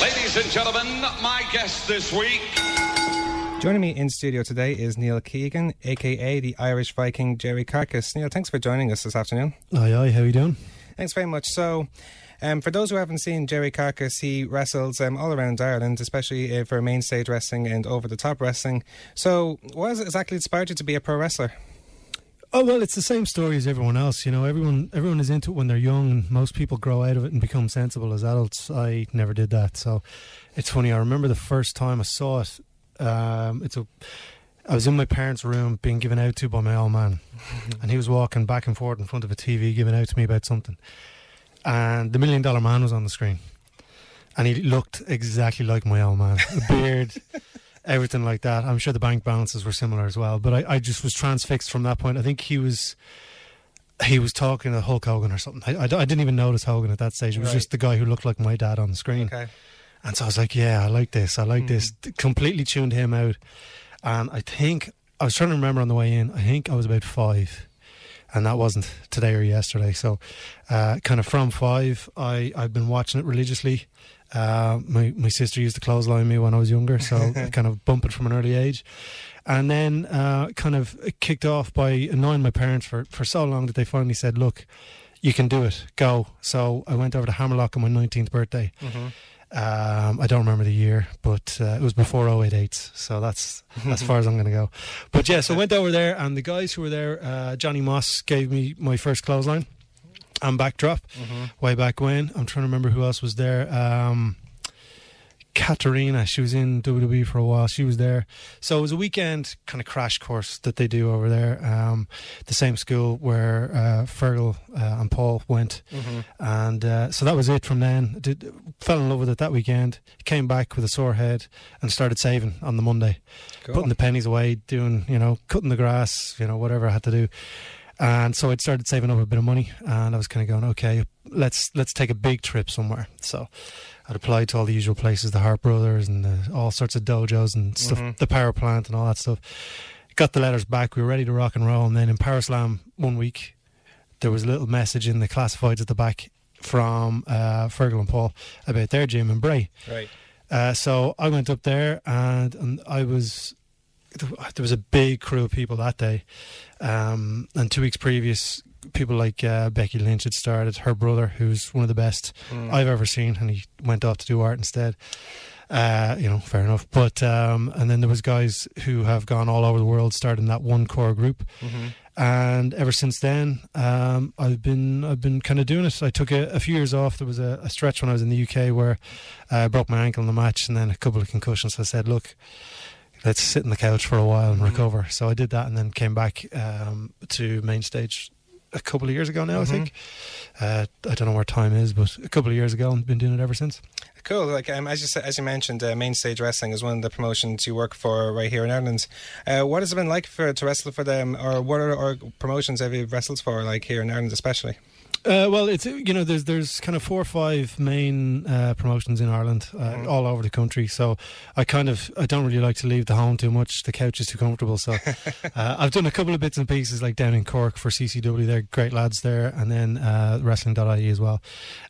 Ladies and gentlemen, my guest this week. Joining me in studio today is Neil Keegan, aka the Irish Viking Jerry Carcass. Neil, thanks for joining us this afternoon. Aye, how are you doing? Thanks very much. So, for those who haven't seen Jerry Carcass, he wrestles all around Ireland, especially for main stage wrestling and over-the-top wrestling. So, what has exactly inspired you to be a pro wrestler? Oh, well, it's the same story as everyone else. You know, everyone is into it when they're young, and most people grow out of it and become sensible as adults. I never did that. So it's funny, I remember the first time I saw it, I was in my parents' room being given out to by my old man, and he was walking back and forth in front of a TV giving out to me about something, and the $1 Million Man was on the screen, and he looked exactly like my old man. A beard, everything like that. I'm sure the bank balances were similar as well, but I just was transfixed from that point. I think he was talking to Hulk Hogan or something. I didn't even notice Hogan at that stage. It was just the guy who looked like my dad on the screen. Okay. And so I was like, yeah, I like this. Completely tuned him out. And I think, I was trying to remember on the way in, I think I was about 5. And that wasn't today or yesterday. So kind of from 5, I've been watching it religiously. My sister used to clothesline me when I was younger, so I kind of bumped it from an early age. And then kind of kicked off by annoying my parents for so long that they finally said, look, you can do it, go. So I went over to Hammerlock on my 19th birthday. Mm-hmm. I don't remember the year, but it was before 088, so that's as far as I'm going to go. But yeah, so I went over there, and the guys who were there, Johnny Moss gave me my first clothesline and backdrop way back when. I'm trying to remember who else was there. Katarina, she was in WWE for a while, she was there. So it was a weekend kind of crash course that they do over there, the same school where Fergal and Paul went. And so that was it from then. Fell in love with it that weekend, came back with a sore head and started saving on the Monday. Cool. Putting the pennies away, doing, cutting the grass, whatever I had to do. And so I'd started saving up a bit of money, and I was kind of going, okay, let's take a big trip somewhere. So I'd applied to all the usual places, the Hart Brothers and all sorts of dojos and stuff, the Power Plant and all that stuff. Got the letters back, we were ready to rock and roll, and then in Power Slam one week, there was a little message in the classifieds at the back from Fergal and Paul about their gym in Bray. Right. So I went up there, and there was a big crew of people that day. And 2 weeks previous, people like Becky Lynch had started, her brother, who's one of the best I've ever seen, and he went off to do art instead. Fair enough. But and then there was guys who have gone all over the world, starting that one core group. And ever since then, I've been kind of doing it. I took a few years off. There was a stretch when I was in the UK where I broke my ankle in the match, and then a couple of concussions. So I said, look, let's sit on the couch for a while and recover. So I did that, and then came back to main stage a couple of years ago now, I think. I don't know where time is, but a couple of years ago, and been doing it ever since. Cool. Like as you mentioned, main stage wrestling is one of the promotions you work for right here in Ireland. What has it been like to wrestle for them, or what are promotions have you wrestled for, like here in Ireland especially? Well, it's there's kind of 4 or 5 main promotions in Ireland, all over the country. So I don't really like to leave the home too much. The couch is too comfortable. So I've done a couple of bits and pieces, like down in Cork for CCW. They're great lads there, and then wrestling.ie as well.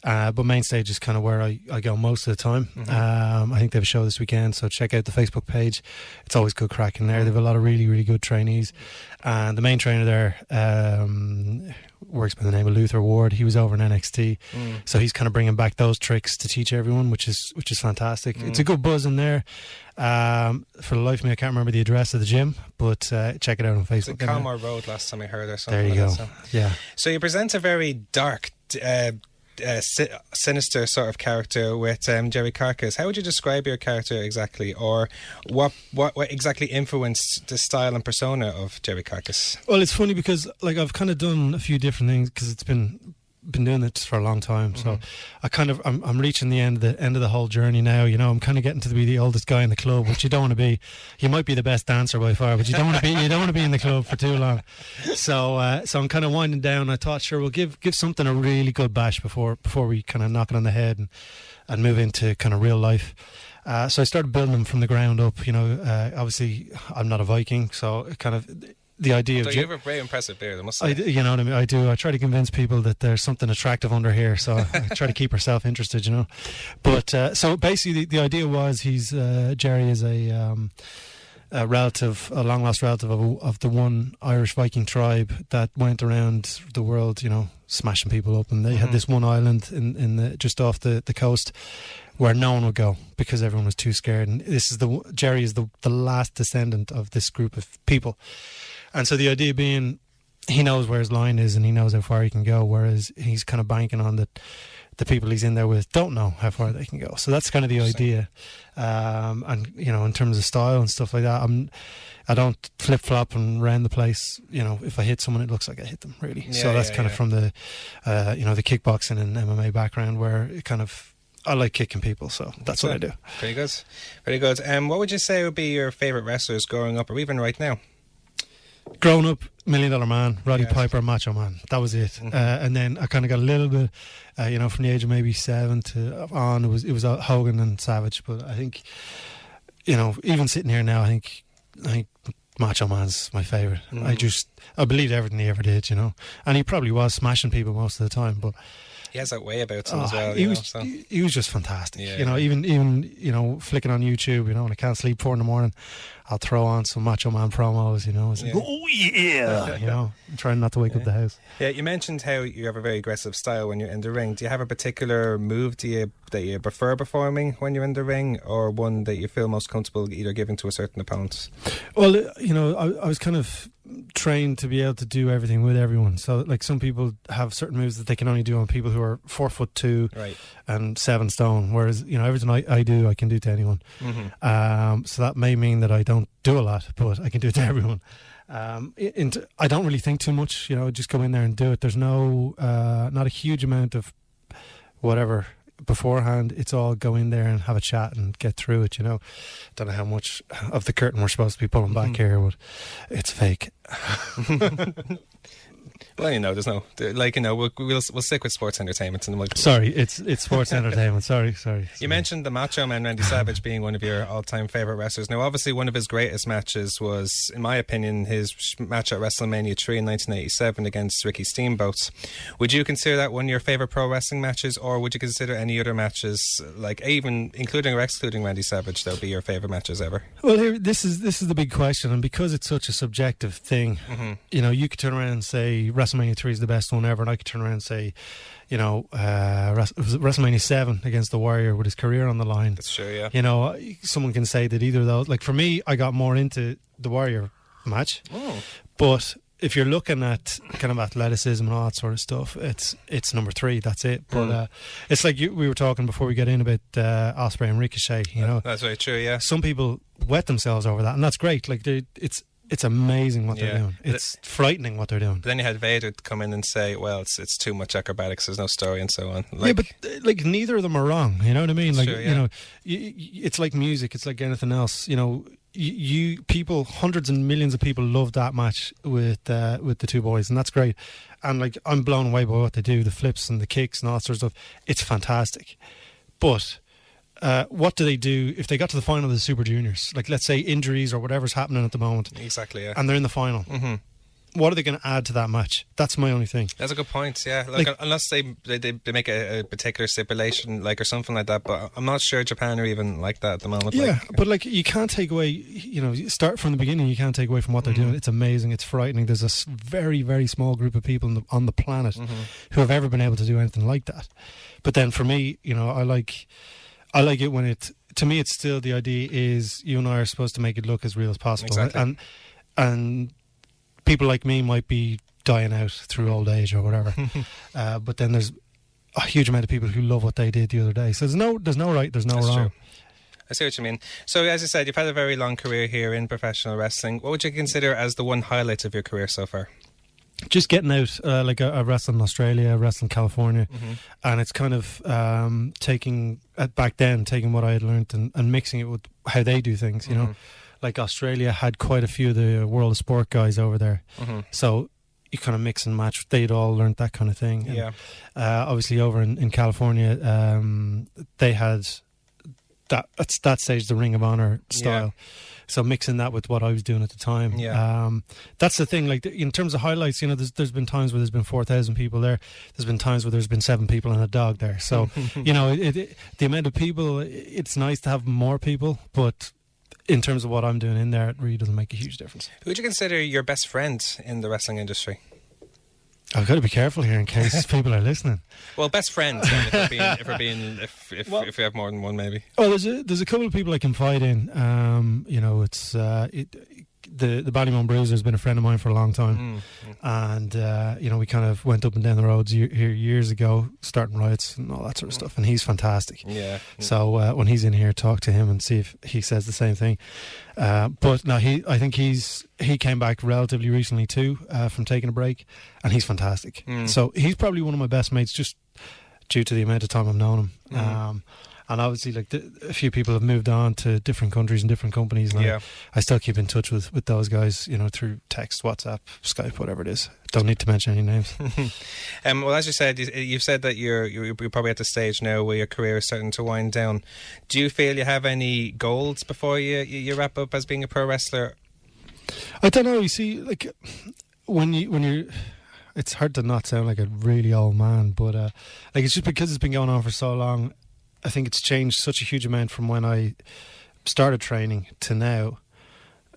But main stage is kind of where I go most of the time. I think they have a show this weekend, so check out the Facebook page. It's always good crack in there. They have a lot of really, really good trainees, and the main trainer there works by the name of Luther Ward. He was over in NXT, so he's kind of bringing back those tricks to teach everyone, which is fantastic. It's a good buzz in there. For the life of me, I can't remember the address of the gym, but check it out on Facebook. It's Calmore Road last time I heard, or something. There you like go. That, Yeah. So you present a very dark, sinister sort of character with Jerry Carcass. How would you describe your character exactly, or what exactly influenced the style and persona of Jerry Carcass? Well, it's funny because I've kind of done a few different things, because it's been doing it for a long time. So I'm reaching the end of the whole journey now. I'm kind of getting to be the oldest guy in the club, which you don't want to be. You might be the best dancer by far, but you don't want to be in the club for too long. So I'm kind of winding down. I thought, sure, we'll give something a really good bash before we kind of knock it on the head and move into kind of real life. So I started building them from the ground up. Obviously I'm not a Viking, so the idea So of... you have a very impressive beard, I must say. You know what I mean? I do. I try to convince people that there's something attractive under here, so I try to keep herself interested, you know. But so basically, the idea was Jerry is a relative, a long lost relative of the one Irish Viking tribe that went around the world, you know, smashing people up. And they had this one island in just off the coast where no one would go because everyone was too scared. And Jerry is the last descendant of this group of people. And so the idea being, he knows where his line is and he knows how far he can go, whereas he's kind of banking on that the people he's in there with don't know how far they can go. So that's kind of the idea. And, you know, in terms of style and stuff like that, I don't flip-flop and round the place. You know, if I hit someone, it looks like I hit them, really. Yeah, so that's kind of from the, you know, the kickboxing and MMA background where it kind of, I like kicking people, so that's what I do. Very good. Very good. What would you say would be your favourite wrestlers growing up or even right now? Growing up, $1 Million Man, Roddy Yes. Piper, Macho Man. That was it. And then I kind of got a little bit, you know, from the age of maybe 7 to on, it was Hogan and Savage. But I think, you know, even sitting here now, I think Macho Man's my favourite. I believed everything he ever did, you know. And he probably was smashing people most of the time, but He has that way about him as well. He was just fantastic. Yeah, you know, even you know, flicking on YouTube, you know, when I can't sleep 4 a.m, I'll throw on some Macho Man promos. You know, it's like, oh yeah, you know, I'm trying not to wake up the house. Yeah, you mentioned how you have a very aggressive style when you're in the ring. Do you have a particular move that you prefer performing when you're in the ring, or one that you feel most comfortable either giving to a certain opponent? Well, you know, I was kind of trained to be able to do everything with everyone. So, like, some people have certain moves that they can only do on people who are 4'2" right, and 7 stone. Whereas, you know, everything I do, I can do to anyone. So that may mean that I don't do a lot, but I can do it to everyone. I don't really think too much. You know, just go in there and do it. There's not a huge amount of whatever beforehand. It's all go in there and have a chat and get through it, you know. Don't know how much of the curtain we're supposed to be pulling back here, but it's fake. Well, you know, there's no, like, you know, we'll stick with sports entertainment. And Sorry, it's sports entertainment. Sorry. You mentioned the Macho Man Randy Savage being one of your all-time favourite wrestlers. Now, obviously, one of his greatest matches was, in my opinion, his match at WrestleMania 3 in 1987 against Ricky Steamboat. Would you consider that one of your favourite pro wrestling matches, or would you consider any other matches, like even including or excluding Randy Savage, that would be your favourite matches ever? Well, here, this is the big question, and because it's such a subjective thing, you know, you could turn around and say WrestleMania 3 is the best one ever, and I could turn around and say, you know, WrestleMania 7 against the Warrior with his career on the line. That's true, yeah. You know, someone can say that either of those. Like, for me, I got more into the Warrior match, but if you're looking at kind of athleticism and all that sort of stuff, it's number 3. That's it. But it's like we were talking before we get in about Ospreay and Ricochet. You know, that's very true. Yeah, some people wet themselves over that, and that's great. Like, it's amazing what they're doing. It's frightening what they're doing. But then you had Vader come in and say, well, it's too much acrobatics, there's no story and so on. Like, yeah, but like, neither of them are wrong. You know what I mean? Like, true, yeah. You know, it's like music. It's like anything else. You know, people, hundreds and millions of people love that match with the two boys, and that's great. And like, I'm blown away by what they do, the flips and the kicks and all that sort of stuff. It's fantastic. But what do they do if they got to the final of the Super Juniors? Like, let's say injuries or whatever's happening at the moment. Exactly, yeah. And they're in the final. What are they going to add to that match? That's my only thing. That's a good point, yeah. Like, unless they make a particular stipulation, like, or something like that, but I'm not sure Japan are even like that at the moment. Yeah, but like, you can't take away, you know, start from the beginning, you can't take away from what they're doing. It's amazing, it's frightening. There's a very, very small group of people on the planet who have ever been able to do anything like that. But then for me, you know, I like it when to me, it's still, the idea is you and I are supposed to make it look as real as possible. Exactly. And people like me might be dying out through old age or whatever. But then there's a huge amount of people who love what they did the other day. So there's no right, there's no That's wrong. True. I see what you mean. So, as you said, you've had a very long career here in professional wrestling. What would you consider as the one highlight of your career so far? Just getting out, like I wrestled in Australia, I wrestled in California, and it's kind of taking what I had learned and mixing it with how they do things, you know. Like, Australia had quite a few of the World of Sport guys over there, so you kind of mix and match. They'd all learned that kind of thing. Yeah. And, obviously over in California, they had at that stage the Ring of Honor style. So mixing that with what I was doing at the time. That's the thing. Like in terms of highlights, there's been times where there's been 4,000 people there. There's been times where there's been 7 people and a dog there. So the amount of people, it's nice to have more people, but in terms of what I'm doing in there, it really doesn't make a huge difference. Who would you consider your best friend in the wrestling industry? I've got to be careful here in case people are listening. Well, best friends, if we have more than one, maybe. Well, there's a couple of people I confide in. It's the Ballymun Bruiser has been a friend of mine for a long time, and we kind of went up and down the roads here years ago, starting riots and all that sort of stuff. And he's fantastic. Yeah. So when he's in here, talk to him and see if he says the same thing. But no, I think he came back relatively recently too from taking a break, and he's fantastic. So he's probably one of my best mates, just due to the amount of time I've known him. And obviously, like a few people have moved on to different countries and different companies. And I still keep in touch with those guys, through text, WhatsApp, Skype, whatever it is. Don't need to mention any names. Well, as you said, you've said that you're probably at the stage now where your career is starting to wind down. Do you feel you have any goals before you wrap up as being a pro wrestler? I don't know. You see, like when you're. It's hard to not sound like a really old man, but it's just because it's been going on for so long. I think it's changed such a huge amount from when I started training to now.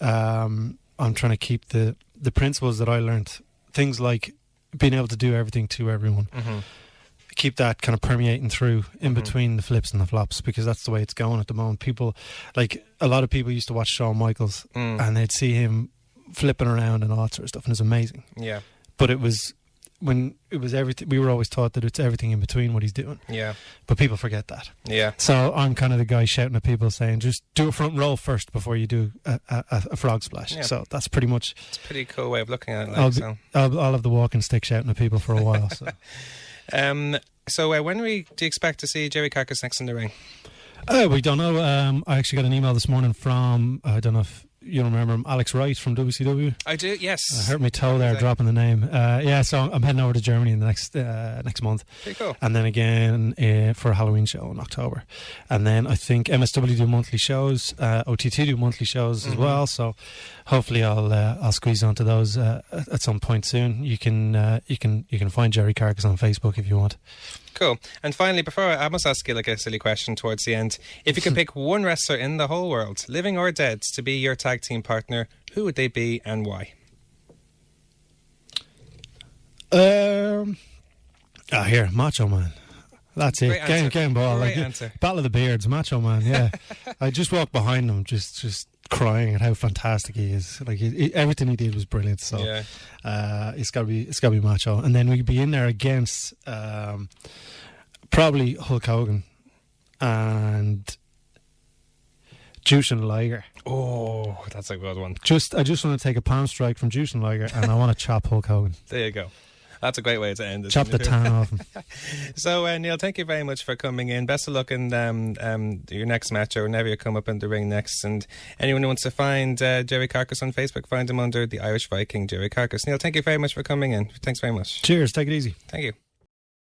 I'm trying to keep the principles that I learned, things like being able to do everything to everyone. Keep that kind of permeating through in between the flips and the flops, because that's the way it's going at the moment. People, like a lot of people used to watch Shawn Michaels and they'd see him flipping around and all that sort of stuff, and it's amazing. Yeah. But it was everything. We were always taught that it's everything in between what he's doing. Yeah. But people forget that. Yeah. So I'm kind of the guy shouting at people saying, just do a front roll first before you do a frog splash. Yeah. So that's pretty much. It's a pretty cool way of looking at it. I'll have the walking stick shouting at people for a while. So when do you expect to see Jerry Carcass next in the ring? We don't know. I actually got an email this morning from, I don't know if you remember him, Alex Wright from WCW. I do, yes. I hurt my toe there dropping the name. So I'm heading over to Germany in the next month. Pretty cool. And then again for a Halloween show in October. And then I think MSW do monthly shows, OTT do monthly shows as well. So hopefully I'll squeeze onto those at some point soon. You can find Jerry Carcass on Facebook if you want. Cool. And finally, before I must ask you like a silly question towards the end. If you could pick one wrestler in the whole world, living or dead, to be your tag team partner, who would they be and why? Here, Macho Man. That's it. Game ball. Great answer. Battle of the Beards, Macho Man. Yeah. I just walked behind him, just crying at how fantastic he is. Like everything he did was brilliant. So it's got to be Macho. And then we'd be in there against probably Hulk Hogan and Jushin Liger. Oh, that's a good one. I just want to take a palm strike from Jushin Liger and I want to chop Hulk Hogan. There you go. That's a great way to end it. Chop the tan off him. So, Neil, thank you very much for coming in. Best of luck in your next match or whenever you come up in the ring next. And anyone who wants to find Jerry Carcass on Facebook, find him under the Irish Viking, Jerry Carcass. Neil, thank you very much for coming in. Thanks very much. Cheers. Take it easy. Thank you.